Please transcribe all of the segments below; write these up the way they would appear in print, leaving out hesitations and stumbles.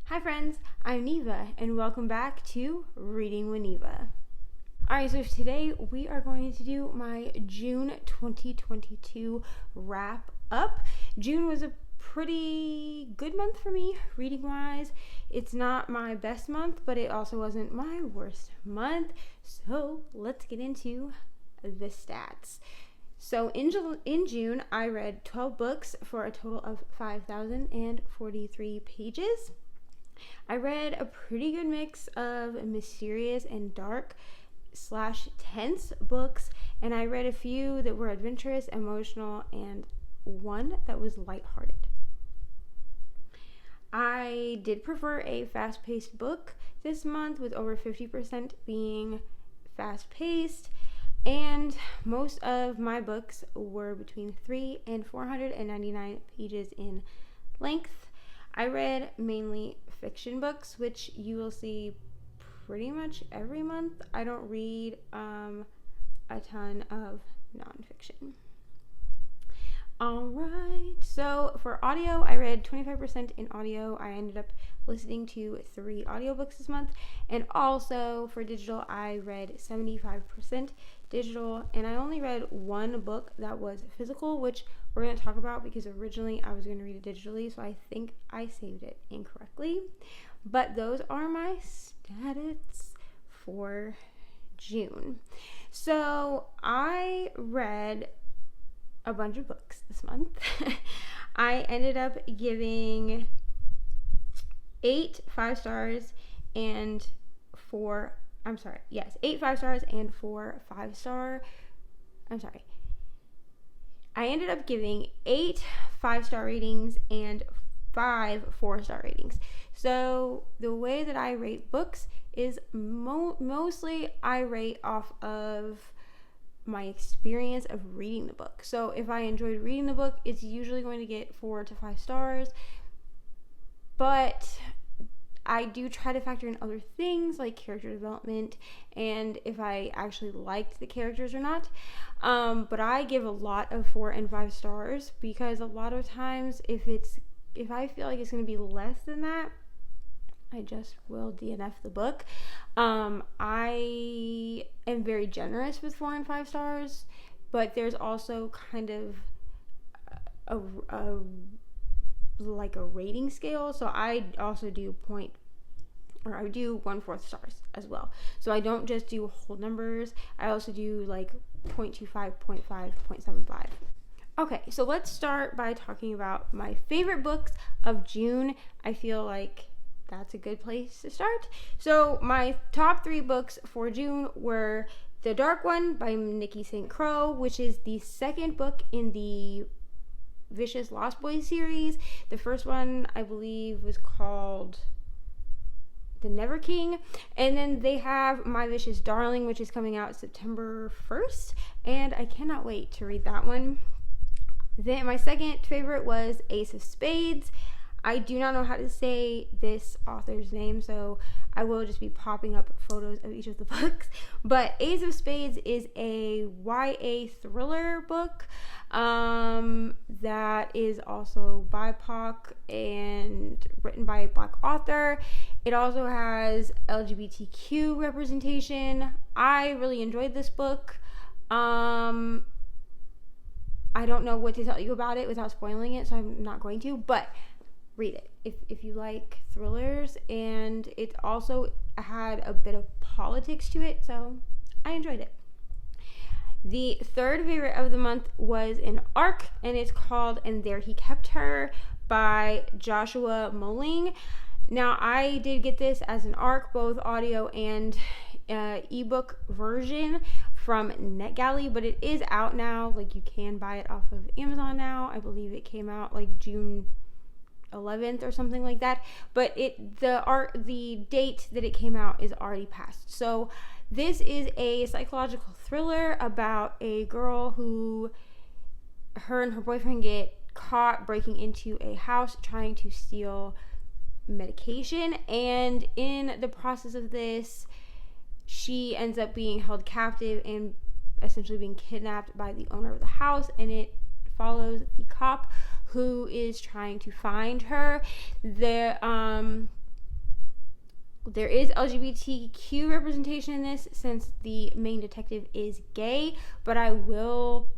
Hi friends, I'm Neva and welcome back to Reading with Neva. Alright, so today we are going to do my June 2022 wrap up. June was a pretty good month for me, reading wise. It's not my best month, but it also wasn't my worst month. So let's get into the stats. So in June, I read 12 books for a total of 5,043 pages. I read a pretty good mix of mysterious and dark / tense books, and I read a few that were adventurous, emotional, and one that was lighthearted. I did prefer a fast-paced book this month, with over 50% being fast-paced, and most of my books were between 300 and 499 pages in length. I read mainly fiction books, which you will see pretty much every month. I don't read a ton of nonfiction. Alright, so for audio, I read 25% in audio. I ended up listening to 3 audiobooks this month, and also for digital, I read 75% digital, and I only read one book that was physical, which we're going to talk about because originally I was going to read it digitally, so I think I saved it incorrectly. But those are my stats for June. So I read a bunch of books this month. I ended up giving 8 5-stars and 4 8 5-stars and 4 5-star. I ended up giving 8 5-star ratings and 5 4-star ratings. So the way that I rate books is mostly I rate off of my experience of reading the book. So if I enjoyed reading the book, it's usually going to get 4 to 5 stars. But I do try to factor in other things like character development and if I actually liked the characters or not. But I give a lot of 4 and 5 stars because a lot of times if I feel like it's going to be less than that, I just will DNF the book. I am very generous with 4 and 5 stars, but there's also kind of a rating scale. So I also do 1/4 stars as well. So I don't just do whole numbers. I also do like 0.25, 0.5, 0.75. Okay, so let's start by talking about my favorite books of June. I feel like that's a good place to start. So my top 3 books for June were The Dark One by Nikki St. Croix, which is the second book in the Vicious Lost Boys series. The first one, I believe, was called The Never King. And then they have My Vicious Darling, which is coming out September 1st. And I cannot wait to read that one. Then my second favorite was Ace of Spades. I do not know how to say this author's name, so I will just be popping up photos of each of the books. But Ace of Spades is a YA thriller book that is also BIPOC and written by a Black author. It also has LGBTQ representation. I really enjoyed this book. I don't know what to tell you about it without spoiling it, so I'm not going to, but read it if you like thrillers. And it also had a bit of politics to it, so I enjoyed it. The third favorite of the month was an ARC, and it's called And There He Kept Her by Joshua Moling. Now I did get this as an ARC, both audio and ebook version from NetGalley, but it is out now. Like, you can buy it off of Amazon now. I believe it came out like June 11th or something like that, but the date that it came out is already passed. So this is a psychological thriller about a girl who her and her boyfriend get caught breaking into a house trying to steal medication, and in the process of this she ends up being held captive and essentially being kidnapped by the owner of the house, and it follows the cop who is trying to find her. There is LGBTQ representation in this since the main detective is gay, but I will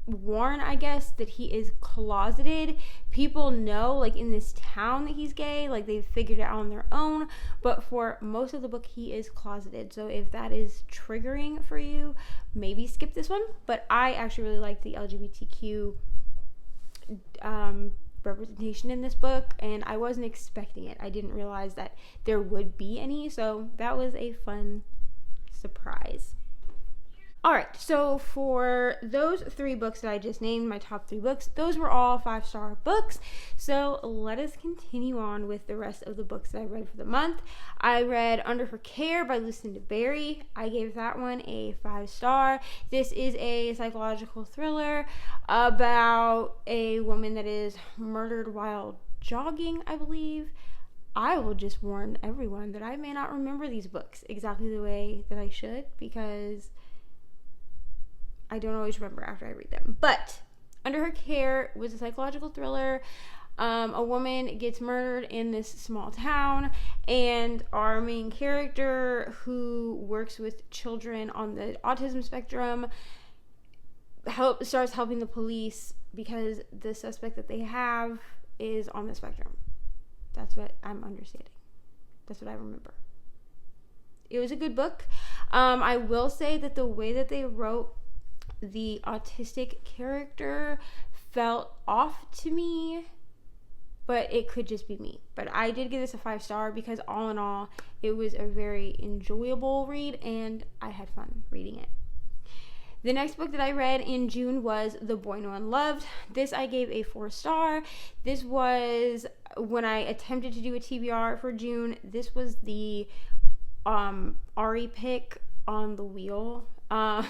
warn, I guess, that he is closeted. People know, like, in this town that he's gay, like, they've figured it out on their own, but for most of the book he is closeted. So if that is triggering for you, maybe skip this one. But I actually really like the LGBTQ representation in this book, and I wasn't expecting it. I didn't realize that there would be any, so that was a fun surprise. Alright, so for those 3 books that I just named, my top 3 books, those were all 5-star books. So let us continue on with the rest of the books that I read for the month. I read Under Her Care by Lucinda Berry. I gave that one a 5-star. This is a psychological thriller about a woman that is murdered while jogging, I believe. I will just warn everyone that I may not remember these books exactly the way that I should, because I don't always remember after I read them. But Under Her Care was a psychological thriller. A woman gets murdered in this small town, and our main character, who works with children on the autism spectrum, starts helping the police because the suspect that they have is on the spectrum. That's what I'm understanding. That's what I remember. It was a good book. I will say that the way that they wrote the autistic character felt off to me, but it could just be me. But I did give this a 5-star because all in all, it was a very enjoyable read and I had fun reading it. The next book that I read in June was The Boy No One Loved. This I gave a 4-star. This was when I attempted to do a TBR for June. This was the Ari pick on the wheel. Ari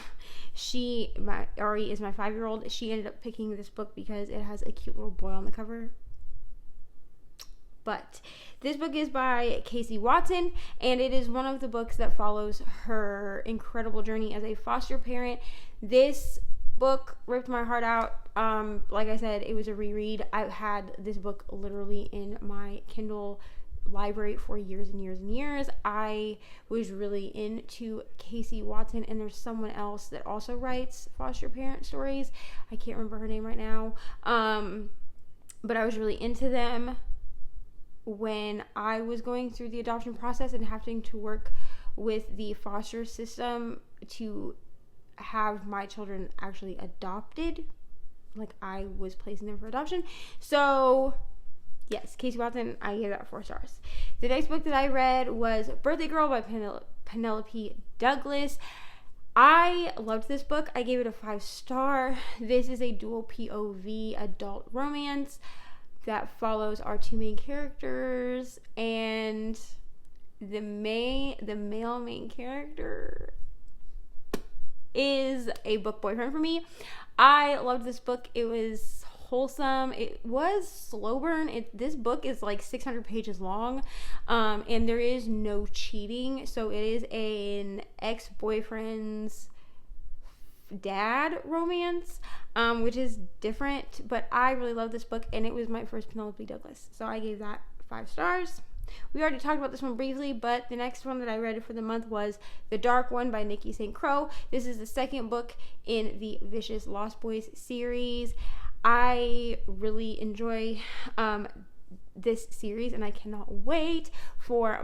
is my 5-year-old. She ended up picking this book because it has a cute little boy on the cover. But this book is by Casey Watson, and it is one of the books that follows her incredible journey as a foster parent. This book ripped my heart out. Like I said, it was a reread. I've had this book literally in my Kindle library for years and years and years. I was really into Casey Watson, and there's someone else that also writes foster parent stories. I can't remember her name right now. But I was really into them when I was going through the adoption process and having to work with the foster system to have my children actually adopted. Like, I was placing them for adoption. So yes, Casey Watson, I gave that 4 stars. The next book that I read was Birthday Girl by Penelope Douglas. I loved this book. I gave it a 5-star. This is a dual POV adult romance that follows our 2 main characters, and the male main character is a book boyfriend for me. I loved this book. It was wholesome. It was slow burn. This book is like 600 pages long, and there is no cheating. So it is an ex-boyfriend's dad romance, which is different, but I really love this book, and it was my first Penelope Douglas, so I gave that 5 stars. We already talked about this one briefly, but the next one that I read for the month was The Dark One by Nikki St. Croix. This is the second book in the Vicious Lost Boys series. I really enjoy this series, and I cannot wait for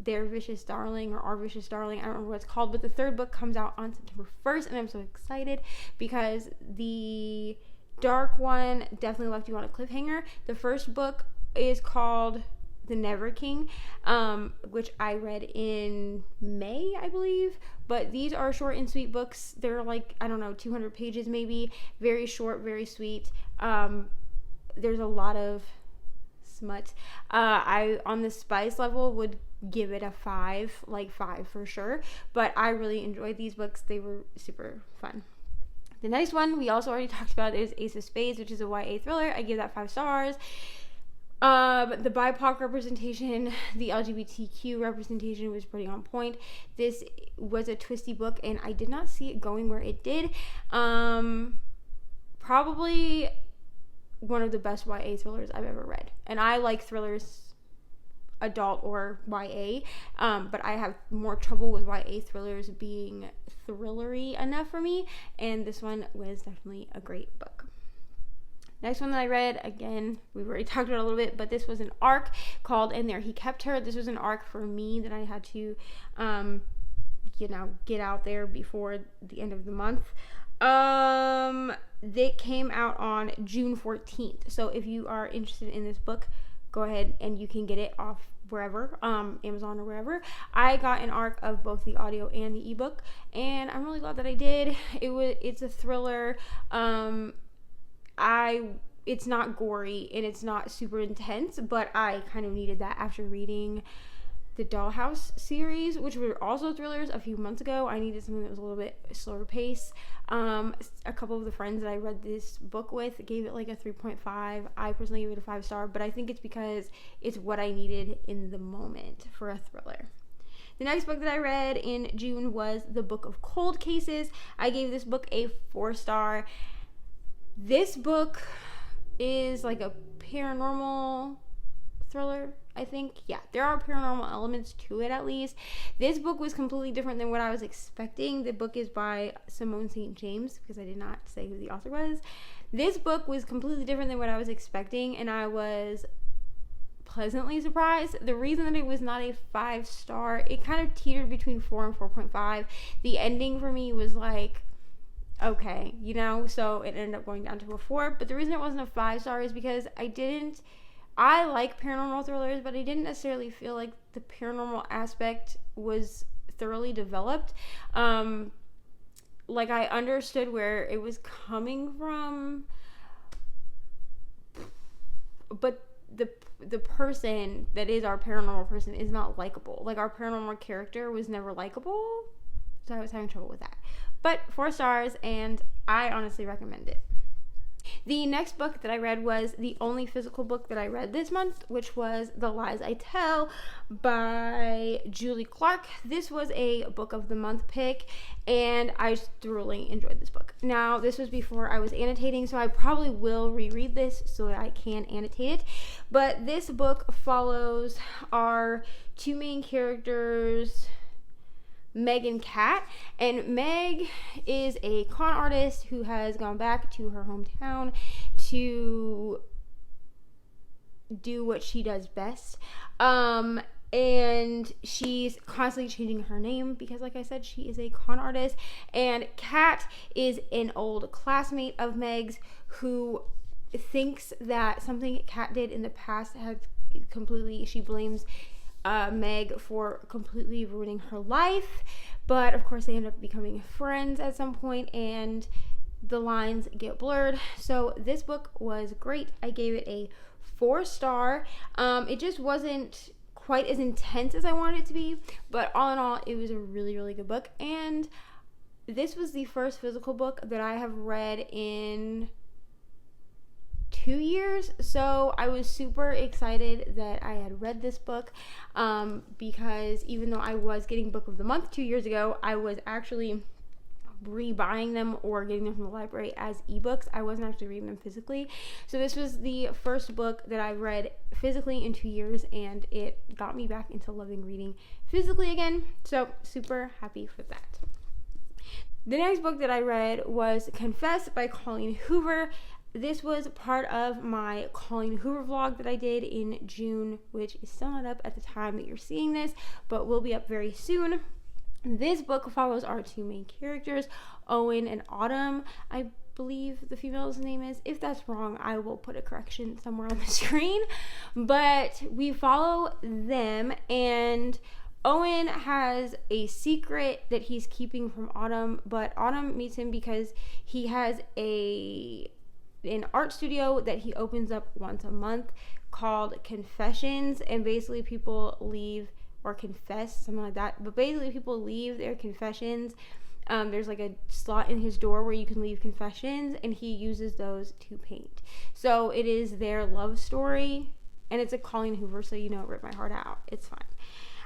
their Vicious Darling, or Our Vicious Darling, I don't remember what it's called, but the 3rd book comes out on September 1st, and I'm so excited because the Dark One definitely left you on a cliffhanger. The first book is called The Never King, which I read in May, I believe, but these are short and sweet books. They're like, I don't know, 200 pages maybe, very short, very sweet. There's a lot of smut. I, on the spice level, would give it a 5, like 5 for sure, but I really enjoyed these books. They were super fun. The next one we also already talked about is Ace of Spades, which is a YA thriller. I gave that 5 stars. The BIPOC representation, the LGBTQ representation was pretty on point. This was a twisty book, and I did not see it going where it did. Probably one of the best YA thrillers I've ever read. And I like thrillers adult or YA, but I have more trouble with YA thrillers being thrillery enough for me, and this one was definitely a great book. Next one that I read, again, we've already talked about it a little bit, but this was an arc called And There He Kept Her. This was an arc for me that I had to, get out there before the end of the month. They came out on June 14th. So if you are interested in this book, go ahead and you can get it off wherever, Amazon or wherever. I got an arc of both the audio and the ebook, and I'm really glad that I did. It's a thriller. It's not gory and it's not super intense, but I kind of needed that after reading the Dollhouse series, which were also thrillers a few months ago. I needed something that was a little bit slower pace. A couple of the friends that I read this book with gave it like a 3.5. I personally gave it a 5-star, but I think it's because it's what I needed in the moment for a thriller. The next book that I read in June was The Book of Cold Cases. I gave this book a 4-star. This book is like a paranormal thriller, I think. Yeah, there are paranormal elements to it at least. This book was completely different than what I was expecting. The book is by Simone St. James, because I did not say who the author was. This book was completely different than what I was expecting, and I was pleasantly surprised. The reason that it was not a 5-star, it kind of teetered between 4 and 4.5. The ending for me was like, okay, so it ended up going down to a 4. But the reason it wasn't a 5-star is because I like paranormal thrillers, but I didn't necessarily feel like the paranormal aspect was thoroughly developed. Like, I understood where it was coming from, but the person that is our paranormal person is not likable. Like, our paranormal character was never likable, so I was having trouble with that. But 4 stars, and I honestly recommend it. The next book that I read was the only physical book that I read this month, which was The Lies I Tell by Julie Clark. This was a book of the month pick, and I thoroughly enjoyed this book. Now, this was before I was annotating, so I probably will reread this so that I can annotate it. But this book follows our 2 main characters, Meg and Kat, and Meg is a con artist who has gone back to her hometown to do what she does best, and she's constantly changing her name because, like I said, she is a con artist. And Kat is an old classmate of Meg's who thinks that something Kat did in the past she blames Meg for completely ruining her life, but of course they end up becoming friends at some point and the lines get blurred. So this book was great. I gave it a 4-star. It just wasn't quite as intense as I wanted it to be, but all in all, it was a really, really good book. And this was the first physical book that I have read in 2 years, so I was super excited that I had read this book, because even though I was getting book of the month 2 years ago, I was actually rebuying them or getting them from the library as ebooks. I wasn't actually reading them physically. So this was the first book that I read physically in 2 years, and it got me back into loving reading physically again, so super happy for that. The next book that I read was Confess by Colleen Hoover. This was part of my Colleen Hoover vlog that I did in June, which is still not up at the time that you're seeing this, but will be up very soon. This book follows our 2 main characters, Owen and Autumn, I believe the female's name is. If that's wrong, I will put a correction somewhere on the screen. But we follow them, and Owen has a secret that he's keeping from Autumn, but Autumn meets him because he has an art studio that he opens up once a month called Confessions, and basically people leave or confess, something like that, but basically people leave their confessions. There's like a slot in his door where you can leave confessions, and he uses those to paint. So it is their love story, and it's a Colleen Hoover, so it ripped my heart out. It's fine.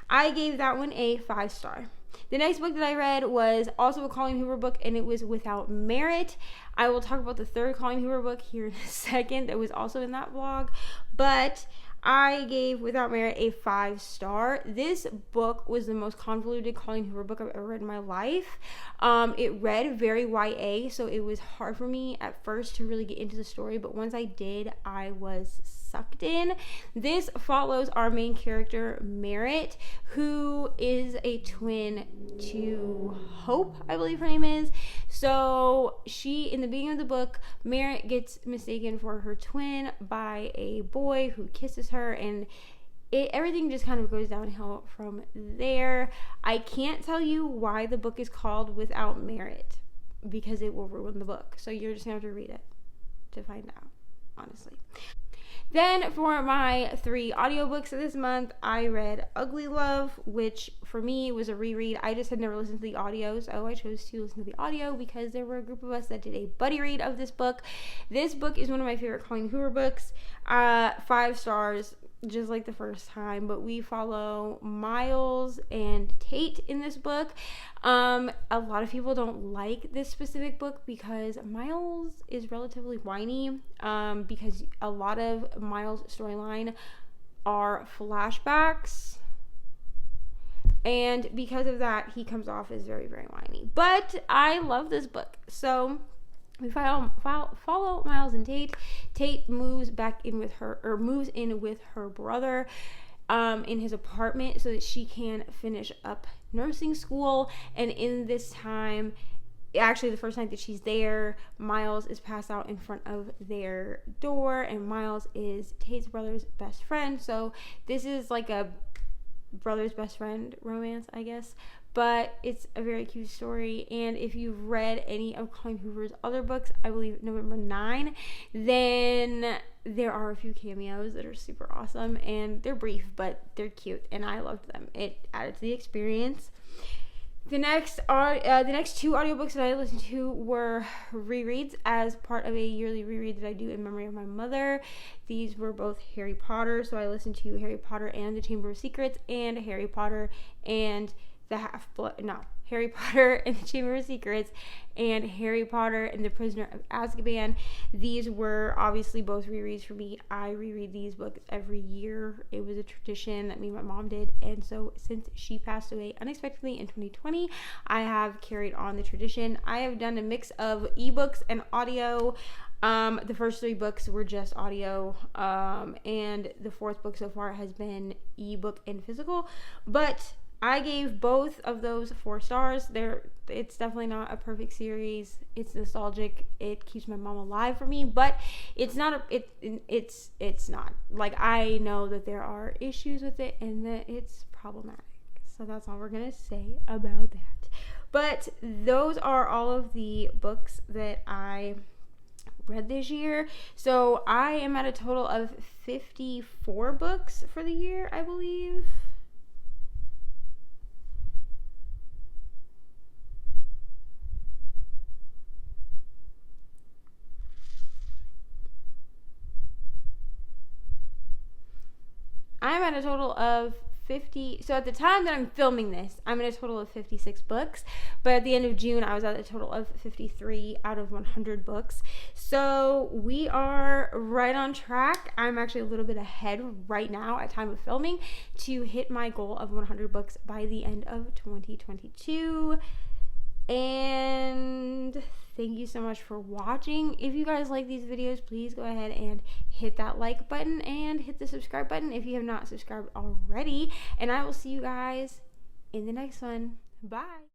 I gave that one a 5-star. The next book that I read was also a Colleen Hoover book, and it was Without Merit. I will talk about the third Colleen Hoover book here in a second that was also in that vlog, but I gave Without Merit a 5-star. This book was the most convoluted Colleen Hoover book I've ever read in my life. It read very YA, so it was hard for me at first to really get into the story, but once I did, I was sucked in. This follows our main character, Merit, who is a twin to Hope, I believe her name is. So in the beginning of the book, Merit gets mistaken for her twin by a boy who kisses her, and everything just kind of goes downhill from there. I can't tell you why the book is called Without Merit, because it will ruin the book. So you're just gonna have to read it to find out, honestly. Then for my 3 audiobooks this month, I read Ugly Love, which for me was a reread. I just had never listened to the audio, so I chose to listen to the audio because there were a group of us that did a buddy read of this book. This book is one of my favorite Colleen Hoover books. 5 stars, just like the first time, but we follow Miles and Tate in this book. A lot of people don't like this specific book because Miles is relatively whiny, because a lot of Miles' storyline are flashbacks, and because of that, he comes off as very, very whiny. But I love this book. So we follow Miles and Tate. Tate moves in with her brother in his apartment so that she can finish up nursing school. And in this time, actually the first night that she's there, Miles is passed out in front of their door, and Miles is Tate's brother's best friend. So this is like a brother's best friend romance, I guess. But it's a very cute story, and if you've read any of Colleen Hoover's other books, I believe November 9, then there are a few cameos that are super awesome, and they're brief, but they're cute, and I loved them. It added to the experience. The next 2 audiobooks that I listened to were rereads as part of a yearly reread that I do in memory of my mother. These were both Harry Potter, so I listened to Harry Potter and the Chamber of Secrets, and Harry Potter and Harry Potter and the Chamber of Secrets, and Harry Potter and the Prisoner of Azkaban. These were obviously both rereads for me. I reread these books every year. It was a tradition that me and my mom did, and so since she passed away unexpectedly in 2020, I have carried on the tradition. I have done a mix of ebooks and audio. The first 3 books were just audio, and the 4th book so far has been ebook and physical, but I gave both of those 4 stars. It's definitely not a perfect series. It's nostalgic. It keeps my mom alive for me, but it's not. It's not. Like, I know that there are issues with it and that it's problematic. So that's all we're gonna say about that. But those are all of the books that I read this year. So I am at a total of 54 books for the year, I believe. I'm at a total of 50. So at the time that I'm filming this, I'm at a total of 56 books. But at the end of June, I was at a total of 53 out of 100 books. So we are right on track. I'm actually a little bit ahead right now at time of filming to hit my goal of 100 books by the end of 2022. And thank you so much for watching. If you guys like these videos, please go ahead and hit that like button and hit the subscribe button if you have not subscribed already. And I will see you guys in the next one. Bye.